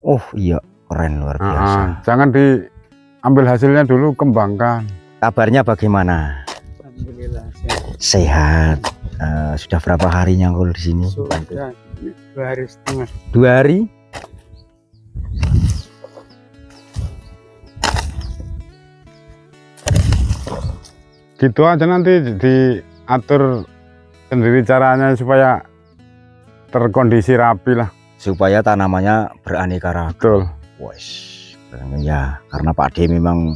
Oh iya, keren luar biasa. Jangan diambil hasilnya dulu, kembangkan. Kabarnya bagaimana? Alhamdulillah sehat. Sehat. Sudah berapa hari nyangkul di sini? Sudah 2 hari setengah. 2 hari. Gitu aja, nanti diatur sendiri caranya supaya terkondisi rapi lah. Supaya tanamannya beraneka ragam. Betul. Wes, ya karena Pak D memang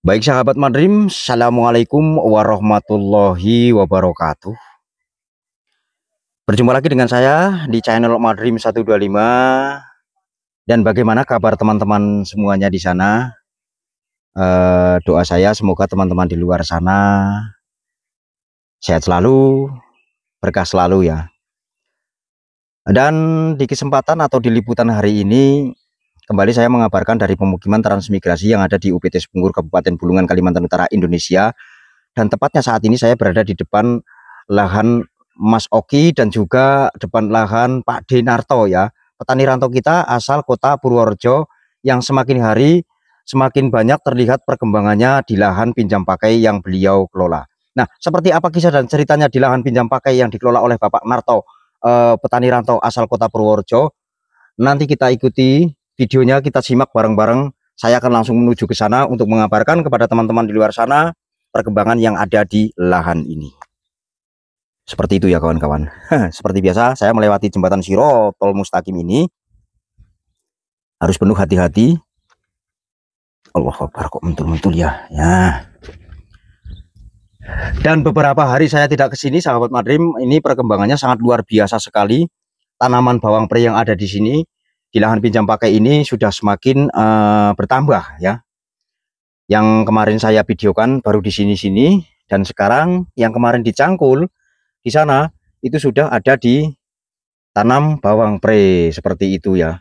baik sahabat Madrim. Assalamualaikum warahmatullahi wabarakatuh. Berjumpa lagi dengan saya di channel Madrim 125. Dan bagaimana kabar teman-teman semuanya di sana? Doa saya semoga teman-teman di luar sana sehat selalu, berkah selalu ya. Dan di kesempatan atau di liputan hari ini kembali saya mengabarkan dari pemukiman transmigrasi yang ada di UPT Sepunggur, Kabupaten Bulungan, Kalimantan Utara, Indonesia. Dan tepatnya saat ini saya berada di depan lahan Mas Oki dan juga depan lahan Pak D Narto ya. Petani rantau kita asal kota Purworejo yang semakin hari semakin banyak terlihat perkembangannya di lahan pinjam pakai yang beliau kelola. Nah, seperti apa kisah dan ceritanya di lahan pinjam pakai yang dikelola oleh Bapak Narto, petani rantau asal kota Purworejo? Nanti kita ikuti videonya, kita simak bareng-bareng. Saya akan langsung menuju ke sana untuk mengabarkan kepada teman-teman di luar sana perkembangan yang ada di lahan ini. Seperti itu ya kawan-kawan. Seperti biasa saya melewati jembatan Sirotol Mustaqim ini harus penuh hati-hati. Allahu Akbar, kok mentul-mentul ya. Dan beberapa hari saya tidak ke sini sahabat Madrim, ini perkembangannya sangat luar biasa sekali. Tanaman bawang pre yang ada di sini di lahan pinjam pakai ini sudah semakin bertambah ya. Yang kemarin saya videokan baru di sini-sini, dan sekarang yang kemarin dicangkul di sana itu sudah ada di tanam bawang pre seperti itu ya.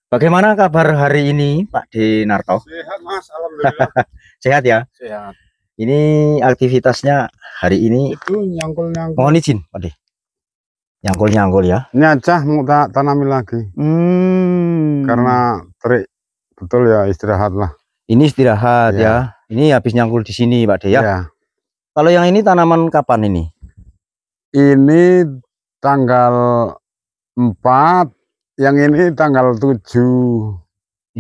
Bagaimana kabar hari ini Pak D Narto? Sehat Mas, alhamdulillah. Sehat ya? Sehat. Ini aktivitasnya hari ini Itu nyangkul-nyangkul. mohon izin Pak D. Nyangkul-nyangkul ya. Nyacah mau tanami lagi. Karena terik betul ya, istirahat lah. Ini istirahat ya. Ini habis nyangkul di sini Pak D ya. Kalau yang ini tanaman kapan ini? Ini tanggal 4, yang ini tanggal 7.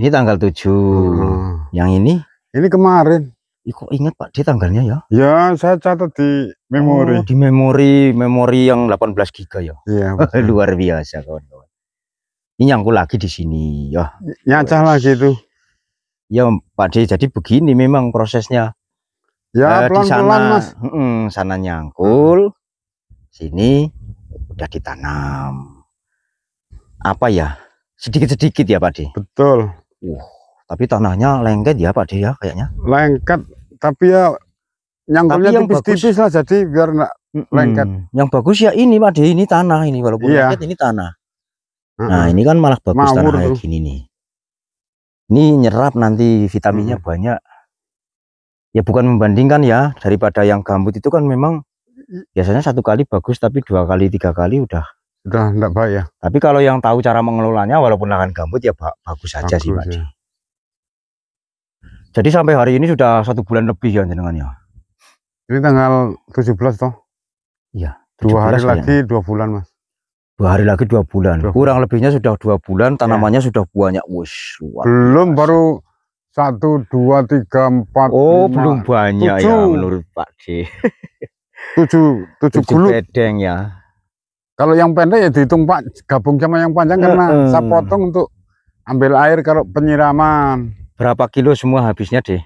Ini tanggal 7. Yang ini? Ini kemarin. Kok ingat Pak D tanggalnya ya? Ya, saya catat di memori. Oh, di memori yang 18 giga ya. Iya. Luar biasa kawan-kawan. Ini nyangkul lagi di sini ya. Nyacah lagi tuh. Ya Pak D, jadi begini memang prosesnya. Ya, pelan-pelan Mas. Sana nyangkul, sini udah ditanam. Apa ya? Sedikit-sedikit ya Pak D. Betul. Tapi tanahnya lengket ya Pak D ya kayaknya. Lengket, tapi ya nyangkulnya tipis-tipis lah, jadi biar enggak lengket. Yang bagus ya ini Pak D, ini tanah ini, walaupun lengket ini tanah. Nah, ini kan malah bagus tanah kayak gini nih. Ini nyerap nanti vitaminnya banyak. Ya bukan membandingkan ya, daripada yang gambut itu kan memang biasanya 1 kali bagus, tapi 2 kali 3 kali udah enggak baik ya. Tapi kalau yang tahu cara mengelolanya, walaupun lahan gambut ya bagus saja sih Pak D. Jadi sampai hari ini sudah 1 bulan lebih ya jenengannya. Ini tanggal 17 toh. Iya. 2 hari lagi 2 bulan Mas. 2 hari lagi 2 bulan. Kurang lebihnya sudah 2 bulan. Tanamannya sudah banyak. Wush, belum, baru 1, 2, 3, 4. Oh, 5, belum banyak 7. Ya menurut Pak D. 7 gulung bedeng ya. Kalau yang pendek ya dihitung Pak, gabung sama yang panjang karena saya potong untuk ambil air kalau penyiraman. Berapa kilo semua habisnya deh?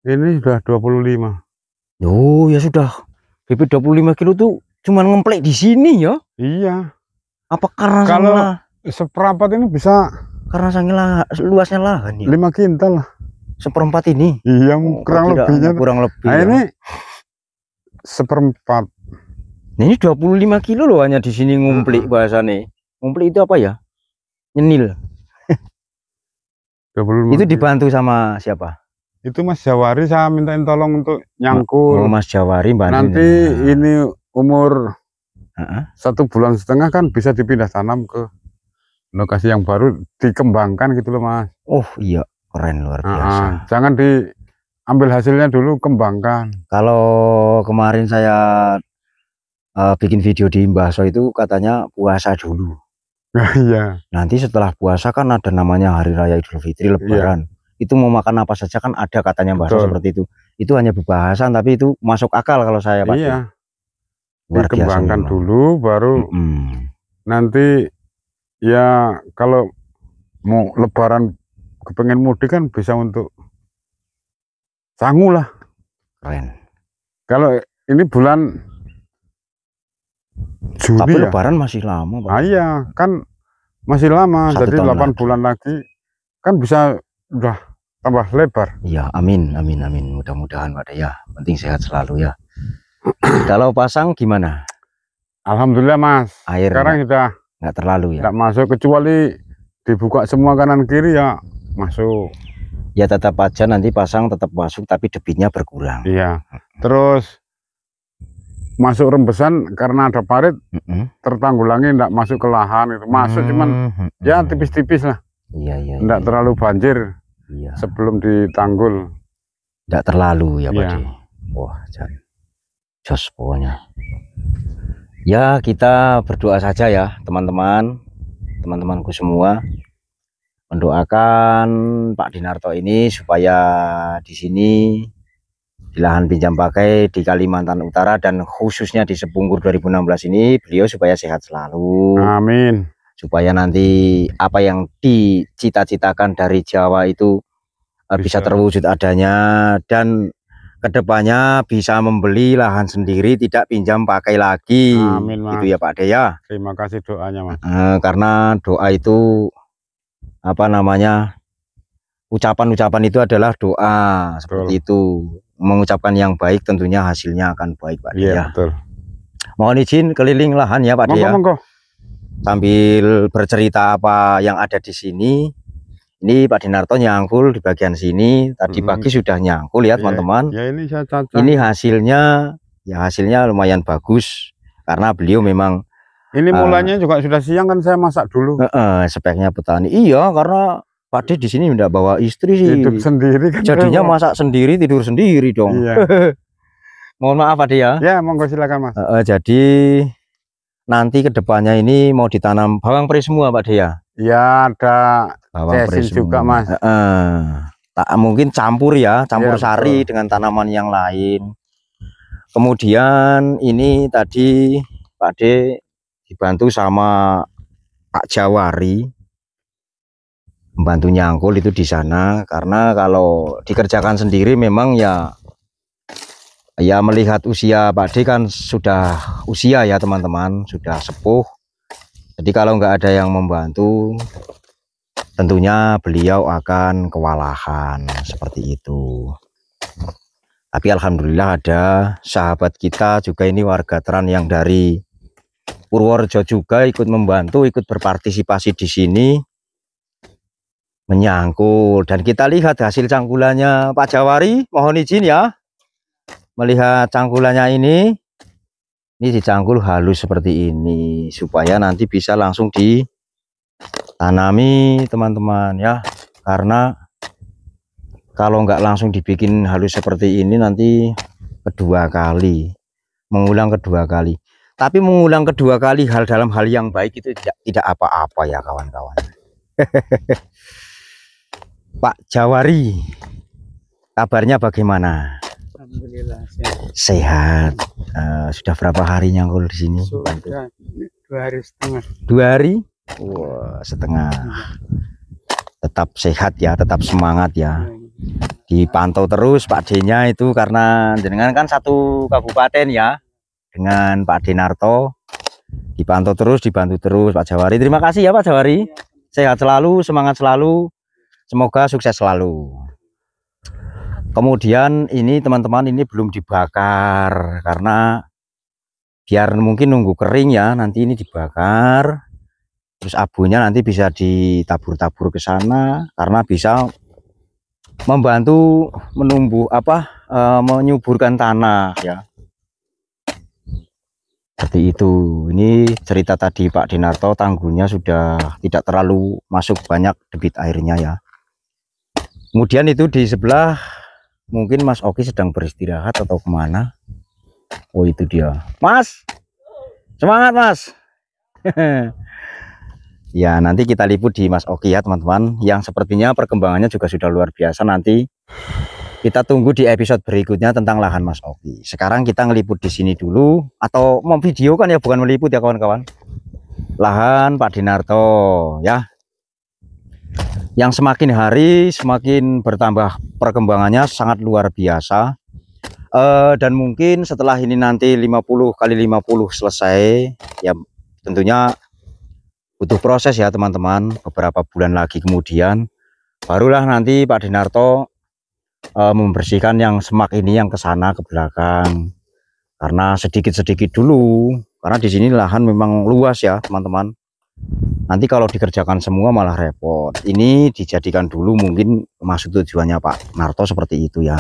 Ini sudah 25. Oh ya sudah. BP 25 kilo tuh cuman ngemplek di sini ya? Iya. Apa karena kalau seperempat ini bisa? Karena sangat luasnya lahan ya. 5 kintal lah. Seperempat ini? Iya, kurang lebihnya. Kurang lebih. Nah ya. Ini seperempat. Nah, ini 25 kilo loh hanya di sini ngumplik bahasa nih. Ngumpli itu apa ya? Nyenil. 25 Itu dibantu sama siapa? Itu Mas Jawari saya mintain tolong untuk nyangkul. Oh, Mas Jawari bantu. Nanti ini umur 1,5 bulan kan bisa dipindah tanam ke lokasi yang baru, dikembangkan gitu loh Mas. Oh iya, keren luar biasa. Jangan diambil hasilnya dulu, kembangkan. Kalau kemarin saya bikin video di Mbah So itu katanya puasa dulu. Iya. Nanti setelah puasa kan ada namanya Hari Raya Idul Fitri, Lebaran. Itu mau makan apa saja kan ada katanya Mbah So seperti itu. Itu hanya bebahasan tapi itu masuk akal kalau saya Pak. Iya. Luar Dikembangkan biasa, dulu baru nanti ya kalau mau Lebaran kepengen mudik kan bisa untuk sangu lah. Keren. Kalau ini bulan Juni tapi ya? Lebaran masih lama Pak. Iya kan masih lama, jadi 8 bulan lagi kan bisa udah tambah lebar. Iya, amin amin amin, mudah-mudahan Pak ya, penting sehat selalu ya. Kalau pasang gimana? Alhamdulillah Mas, air sekarang sudah nggak terlalu ya, nggak masuk, kecuali dibuka semua kanan kiri ya masuk. Ya tetap aja nanti pasang tetap masuk tapi debitnya berkurang. Iya, terus masuk rembesan karena ada parit tertanggulangi, enggak masuk ke lahan itu, masuk cuman ya tipis-tipis lah. Iya enggak terlalu banjir. Iya, sebelum ditanggul enggak terlalu ya Pak. Iya. Wah jos pokoknya ya, kita berdoa saja ya teman-temanku semua, mendoakan Pak Dinarto ini supaya di sini di lahan pinjam pakai di Kalimantan Utara dan khususnya di Sepungkur 2016 ini beliau supaya sehat selalu. Amin. Supaya nanti apa yang dicita-citakan dari Jawa itu bisa terwujud adanya, dan kedepannya bisa membeli lahan sendiri, tidak pinjam pakai lagi. Amin, Mas. Itu ya Pak De ya. Terima kasih doanya Mas. Karena doa itu apa namanya, ucapan-ucapan itu adalah doa. Seperti itu, mengucapkan yang baik tentunya hasilnya akan baik Pak De ya. Betul. Mohon izin keliling lahan ya Pak De ya. Monggo. Sambil bercerita apa yang ada di sini. Ini Pak Dinarto nyangkul di bagian sini. Tadi pagi sudah nyangkul ya teman-teman. Ya ini saya cacah. Ini hasilnya lumayan bagus karena beliau memang. Ini mulanya juga sudah siang kan, saya masak dulu. Speknya petani. Iya, karena Pak De di sini tidak bawa istri sih. Hidup sendiri kan. Jadinya masak sendiri, tidur sendiri dong. Iya. Mohon maaf Pak De ya. Ya monggo silakan Mas. Jadi nanti kedepannya ini mau ditanam bawang pre semua Pak De ya. Ya ada bawang pre juga Mas. Tak mungkin campur ya, campur sari betul. dengan tanaman yang lain. Kemudian ini tadi Pak De dibantu sama Pak Jawari, membantu nyangkul itu di sana, karena kalau dikerjakan sendiri memang ya melihat usia Pak De kan sudah usia ya teman-teman, sudah sepuh. Jadi kalau nggak ada yang membantu tentunya beliau akan kewalahan seperti itu. Tapi alhamdulillah ada sahabat kita juga ini warga Teran yang dari Purworejo juga ikut membantu, ikut berpartisipasi di sini menyangkul, dan kita lihat hasil cangkulannya Pak Jawari. Mohon izin ya melihat cangkulannya ini dicangkul halus seperti ini supaya nanti bisa langsung ditanami teman-teman ya, karena kalau nggak langsung dibikin halus seperti ini nanti mengulang kedua kali. Tapi mengulang kedua kali dalam hal yang baik itu tidak apa-apa ya kawan-kawan. Pak Jawari, kabarnya bagaimana? Alhamdulillah sehat. Sudah berapa hari nyangkul di sini? Sudah 2 hari setengah. 2 hari? Wah, setengah. Tetap sehat ya, tetap semangat ya. Dipantau terus Pak D-nya itu, karena jenengan kan satu kabupaten ya dengan Pak Dinarto. Dipantau terus, dibantu terus Pak Jawari. Terima kasih ya Pak Jawari. Sehat selalu, semangat selalu. Semoga sukses selalu. Kemudian ini teman-teman, ini belum dibakar karena biar mungkin nunggu kering ya, nanti ini dibakar. Terus abunya nanti bisa ditabur-tabur ke sana karena bisa membantu menyuburkan tanah ya. Seperti itu. Ini cerita tadi Pak Dinarto, tanggulnya sudah tidak terlalu masuk banyak debit airnya ya. Kemudian itu di sebelah mungkin Mas Oki sedang beristirahat atau kemana. Oh itu dia. Mas, semangat Mas. Ya nanti kita liput di Mas Oki ya teman-teman, yang sepertinya perkembangannya juga sudah luar biasa. Nanti kita tunggu di episode berikutnya tentang lahan Mas Oki. Sekarang kita ngeliput di sini dulu, atau mau video kan ya, bukan meliput ya kawan-kawan. Lahan Pak Dinarto ya, yang semakin hari semakin bertambah perkembangannya, sangat luar biasa. Dan mungkin setelah ini nanti 50 kali 50 selesai ya, tentunya butuh proses ya teman-teman. Beberapa bulan lagi kemudian barulah nanti Pak Dinarto membersihkan yang semak ini yang ke sana ke belakang, karena sedikit-sedikit dulu, karena di sini lahan memang luas ya teman-teman. Nanti kalau dikerjakan semua malah repot. Ini dijadikan dulu, mungkin maksud tujuannya Pak Narto seperti itu ya,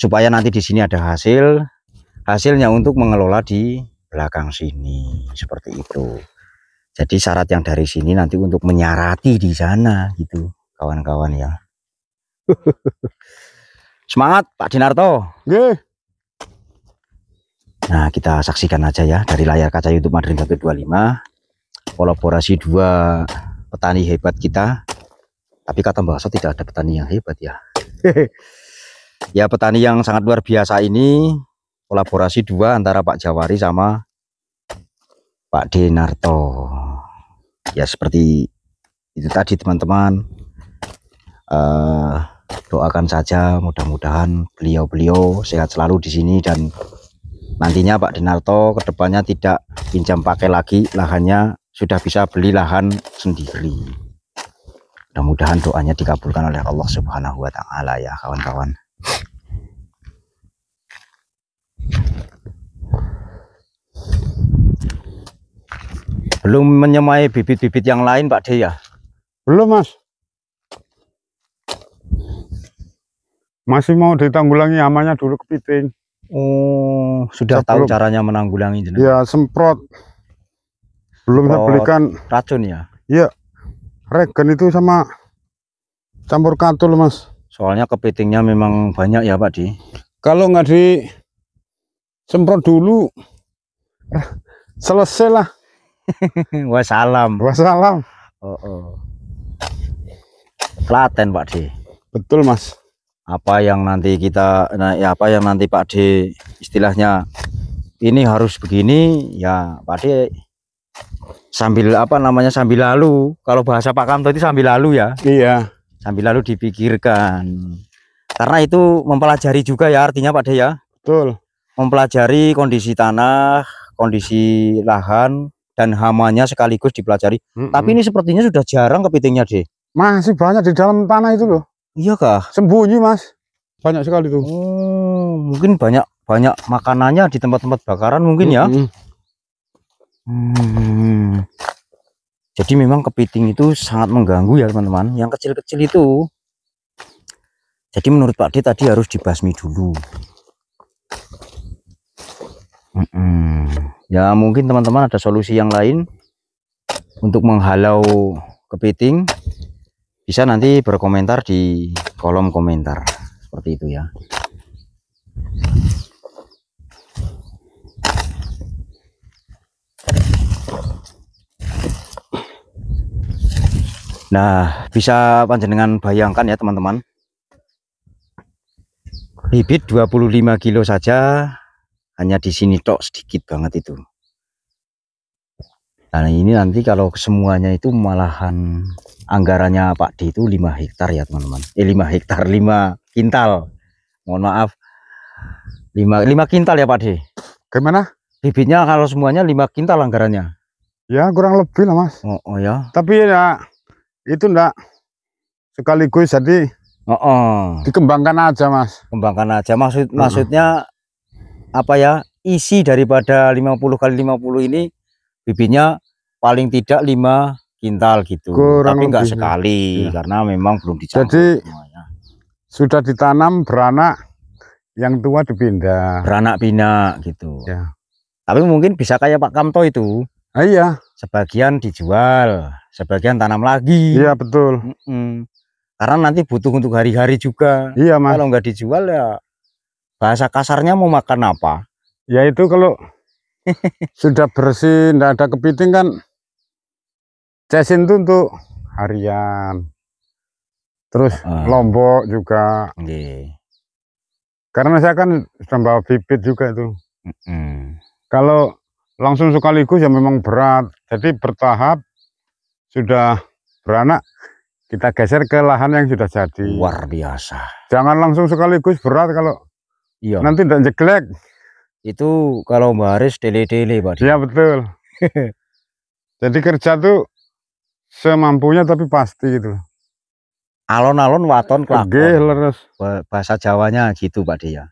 supaya nanti di sini ada hasilnya untuk mengelola di belakang sini seperti itu. Jadi syarat yang dari sini nanti untuk menyarati di sana gitu kawan-kawan ya. Semangat Pak Dinarto. Nggih. Nah kita saksikan aja ya dari layar kaca YouTube Madrim 125, kolaborasi dua petani hebat kita. Tapi kata Mbak So tidak ada petani yang hebat ya. Ya petani yang sangat luar biasa ini, kolaborasi dua antara Pak Jawari sama Pak Dinarto. Ya seperti itu tadi teman-teman. Doakan saja mudah-mudahan beliau sehat selalu di sini, dan nantinya Pak Dinarto kedepannya tidak pinjam pakai lagi lahannya, sudah bisa beli lahan sendiri. Mudah-mudahan doanya dikabulkan oleh Allah Subhanahu wa Ta'ala ya kawan-kawan. Belum menyemai bibit-bibit yang lain Pak De ya? Belum Mas. Masih mau ditanggulangi hamanya dulu kepiting. Oh, sudah tahu caranya menanggulangi jenengan? Ya semprot. Belum saya belikan racun ya? Iya. Regen itu sama campur katul Mas. Soalnya kepitingnya memang banyak ya Pak Di. Kalau nggak di semprot dulu, selesai lah. Wassalam. Wassalam. Telaten Pak Di. Betul Mas. Apa yang nanti Pak D istilahnya ini harus begini ya Pak D, sambil sambil lalu, kalau bahasa Pak Kamto itu sambil lalu ya. Iya, sambil lalu dipikirkan, karena itu mempelajari juga ya artinya Pak D ya. Betul, mempelajari kondisi tanah, kondisi lahan dan hamanya sekaligus dipelajari. Tapi ini sepertinya sudah jarang kepitingnya deh. Masih banyak di dalam tanah itu loh. Iya kah? Sembunyi Mas, banyak sekali tuh. Oh, mungkin banyak makanannya di tempat-tempat bakaran mungkin ya. Jadi memang kepiting itu sangat mengganggu ya teman-teman, yang kecil-kecil itu. Jadi menurut Pak D tadi harus dibasmi dulu. Ya mungkin teman-teman ada solusi yang lain untuk menghalau kepiting, bisa nanti berkomentar di kolom komentar seperti itu ya. Nah, bisa panjenengan bayangkan ya teman-teman, bibit 25 kilo saja hanya di sini tok, sedikit banget itu. Nah ini nanti kalau semuanya itu malahan anggarannya Pak D itu 5 hektar ya teman-teman. 5 hektar, 5 kintal. Mohon maaf. 5 kintal ya Pak D. Gimana? Bibitnya kalau semuanya 5 kintal anggarannya. Ya kurang lebih lah Mas. Oh ya. Tapi ya itu enggak sekaligus, jadi dikembangkan aja Mas. Kembangkan aja, maksudnya apa ya, isi daripada 50 kali 50 ini bibitnya paling tidak 5 kintal gitu. Kurang Tapi nggak lebih, sekali ya. karena memang belum dicampur Jadi semuanya. sudah ditanam beranak, yang tua dipindah. Beranak pinak gitu. Ya. Tapi mungkin bisa kayak Pak Kamto itu. Iya. Sebagian dijual, sebagian tanam lagi. Iya betul. Karena nanti butuh untuk hari-hari juga. Iya Mas. Kalau nggak dijual ya bahasa kasarnya mau makan apa? Ya itu kalau sudah bersih, nggak ada kepiting kan, cesin itu untuk harian. Terus Lombok juga. Karena saya kan sudah bawa bibit juga itu. Kalau langsung sekaligus ya memang berat. Jadi bertahap, sudah beranak, kita geser ke lahan yang sudah jadi. Luar biasa. Jangan langsung sekaligus, berat kalau nanti tidak jeglek. Itu kalau Mbak Haris dele-dele Pak. Iya betul. Jadi kerja tuh semampunya tapi pasti gitu. Alon-alon waton kelakon. Leres. Bahasa Jawanya gitu Pak Dia.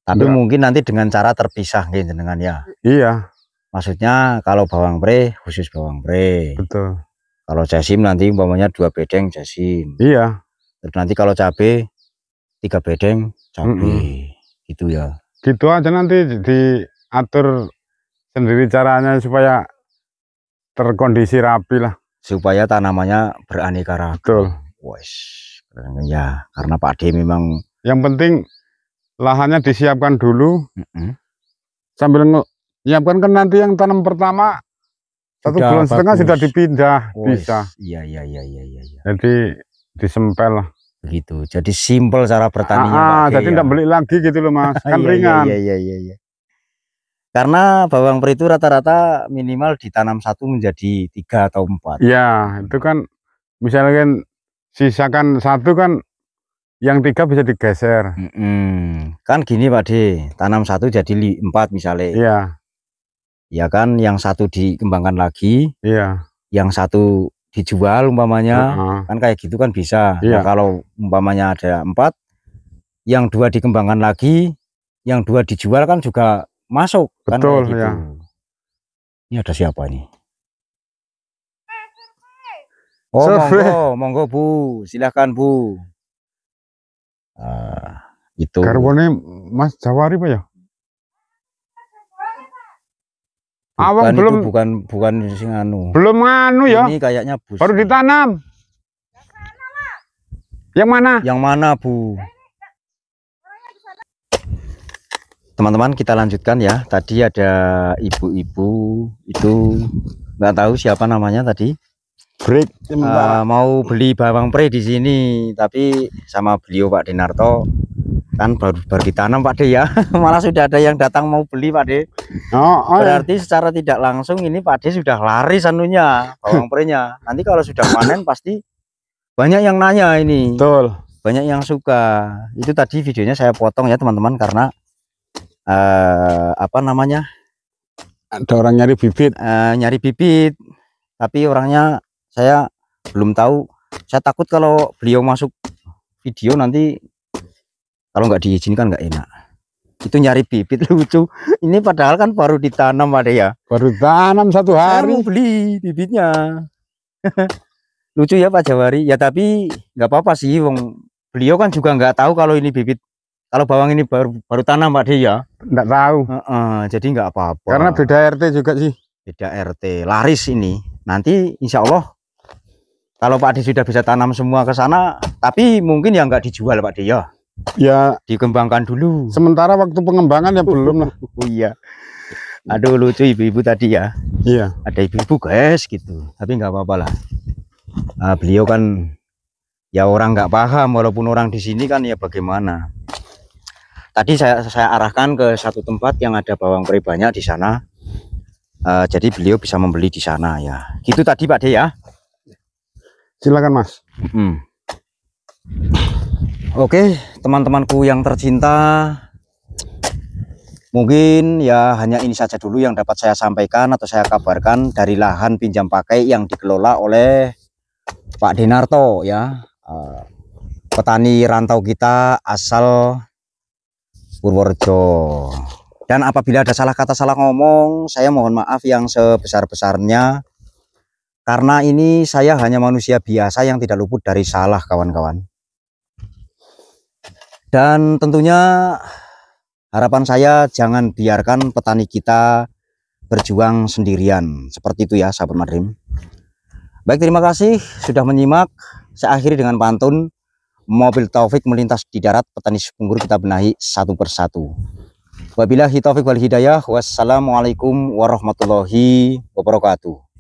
Tapi mungkin nanti dengan cara terpisah gitu dengan ya. Iya. Maksudnya kalau bawang pre khusus bawang pre. Betul. Kalau jasim nanti umpamanya 2 bedeng jasim. Iya. Terus nanti kalau cabe 3 bedeng cabe. Gitu ya. Gitu aja nanti diatur sendiri caranya supaya terkondisi rapi lah. Supaya tanamannya beraneka ragam. Wes, ya karena Pak D memang. Yang penting lahannya disiapkan dulu. Sambil nyiapkan kan nanti yang tanam pertama 1 bulan setengah sudah dipindah. Bisa. Iya. Jadi disempel lah. Begitu. Jadi simpel cara bertaninya. Jadi tidak beli lagi gitu loh Mas. Kan ringan. Iya. Karena bawang pre itu rata-rata minimal ditanam 1 menjadi 3 atau 4. Iya, itu kan misalkan sisakan 1 kan yang 3 bisa digeser. Kan gini Pak D, tanam 1 jadi 4 misalnya. Iya. Ya kan, yang 1 dikembangkan lagi. Iya. Yang 1 dijual umpamanya, kan kayak gitu kan bisa. Nah, kalau umpamanya ada 4, yang 2 dikembangkan lagi, yang 2 dijual kan juga masuk. Betul, kan gitu. ya. Ini ada siapa nih? Oh, monggo Bu, silahkan Bu. Itu. Karbonnya Mas Jawari Pak ya? Awang belum, bukan sing anu. Belum anu ya. Ini kayaknya bus. Baru ditanam. Yang mana? Yang mana Bu? Teman-teman kita lanjutkan ya. Tadi ada ibu-ibu itu nggak tahu siapa namanya tadi. Mau beli bawang pre di sini, tapi sama beliau Pak Dinarto kan baru ditanam Pak De ya. Malah sudah ada yang datang mau beli Pak De. Berarti secara tidak langsung ini Pak De sudah laris anunya bawang pre-nya. Nanti kalau sudah panen pasti banyak yang nanya ini. Betul. Banyak yang suka. Itu tadi videonya saya potong ya teman-teman karena apa namanya? Ada orang nyari bibit. Nyari bibit. Tapi orangnya saya belum tahu. Saya takut kalau beliau masuk video nanti kalau nggak diizinkan nggak enak. Itu nyari bibit lucu. Ini padahal kan baru ditanam Pak De ya. Baru tanam 1 hari. Saya mau beli bibitnya. Lucu ya Pak Jawari. Ya tapi nggak apa-apa sih. Beliau kan juga nggak tahu kalau ini bibit. Kalau bawang ini baru tanam Pak De ya. Nggak tahu. Jadi nggak apa-apa. Karena beda RT juga sih. Beda RT. Laris ini. Nanti insya Allah kalau Pak De sudah bisa tanam semua ke sana. Tapi mungkin ya nggak dijual Pak De ya. Ya dikembangkan dulu. Sementara waktu pengembangan ya belum lah. Iya. Aduh lucu ibu-ibu tadi ya. Iya. Ada ibu-ibu guys gitu. Tapi nggak apa-apa lah. Beliau kan ya orang nggak paham walaupun orang di sini kan ya bagaimana. Tadi saya arahkan ke satu tempat yang ada bawang pre banyak di sana. Jadi beliau bisa membeli di sana ya. Gitu tadi Pak De ya. Silakan Mas. Oke, teman-temanku yang tercinta, mungkin ya hanya ini saja dulu yang dapat saya sampaikan atau saya kabarkan dari lahan pinjam pakai yang dikelola oleh Pak Dinarto ya, petani rantau kita asal Purworejo. Dan apabila ada salah kata, salah ngomong, saya mohon maaf yang sebesar-besarnya. Karena ini saya hanya manusia biasa yang tidak luput dari salah, kawan-kawan. Dan tentunya harapan saya jangan biarkan petani kita berjuang sendirian. Seperti itu ya, sahabat Madrim. Baik, terima kasih sudah menyimak. Saya akhiri dengan pantun. Mobil Taufik melintas di darat, petani Sipunggur kita benahi satu persatu. Wabillahi taufiq wal hidayah. Wassalamualaikum warahmatullahi wabarakatuh.